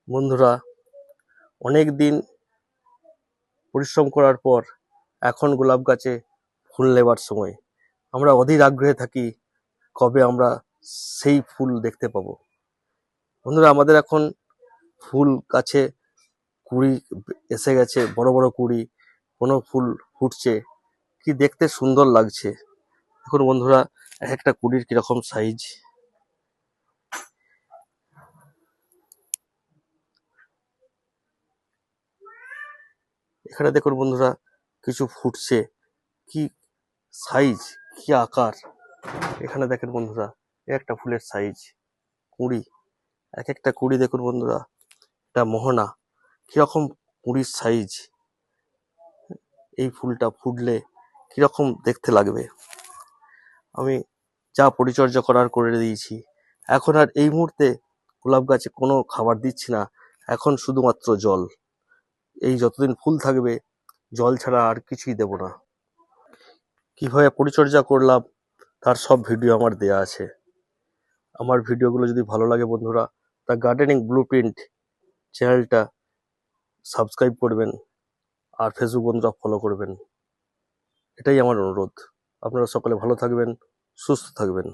বন্ধুরা, অনেক দিন পরিশ্রম করার পর এখন গোলাপ গাছে ফুল নেবার সময়। আমরা অধীর আগ্রহে থাকি কবে আমরা সেই ফুল দেখতে পাবো। বন্ধুরা, আমাদের এখন ফুল গাছে কুড়ি এসে গেছে, বড় বড় কুড়ি। কোনো ফুল ফুটছে, কি দেখতে সুন্দর লাগছে। দেখুন বন্ধুরা, এক একটা কুড়ির কিরকম সাইজ। এখানে দেখুন বন্ধুরা, কিছু ফুটছে, কি সাইজ, কি আকার। এখানে দেখেন বন্ধুরা, একটা ফুলের সাইজ কুড়ি। এক একটা কুড়ি দেখুন বন্ধুরা, এটা মোহনা, কিরকম কুড়ির সাইজ। এই ফুলটা ফুটলে কিরকম দেখতে লাগবে। আমি যা পরিচর্যা করার করে দিয়েছি। এখন আর এই মুহূর্তে গোলাপ গাছে কোনো খাবার দিচ্ছি না, এখন শুধুমাত্র জল। এই যতদিন ফুল থাকবে জল ছাড়া আর কিছুই দেব না। কিভাবে পরিচর্যা করলাম তার সব ভিডিও আমার দেয়া আছে। আমার ভিডিওগুলো যদি ভালো লাগে বন্ধুরা, তা গার্ডেনিং ব্লুপ্রিন্ট চ্যানেলটা সাবস্ক্রাইব করবেন, আর ফেসবুক বন্ধুরা ফলো করবেন। এটাই আমার অনুরোধ। আপনারা সকলে ভালো থাকবেন, সুস্থ থাকবেন।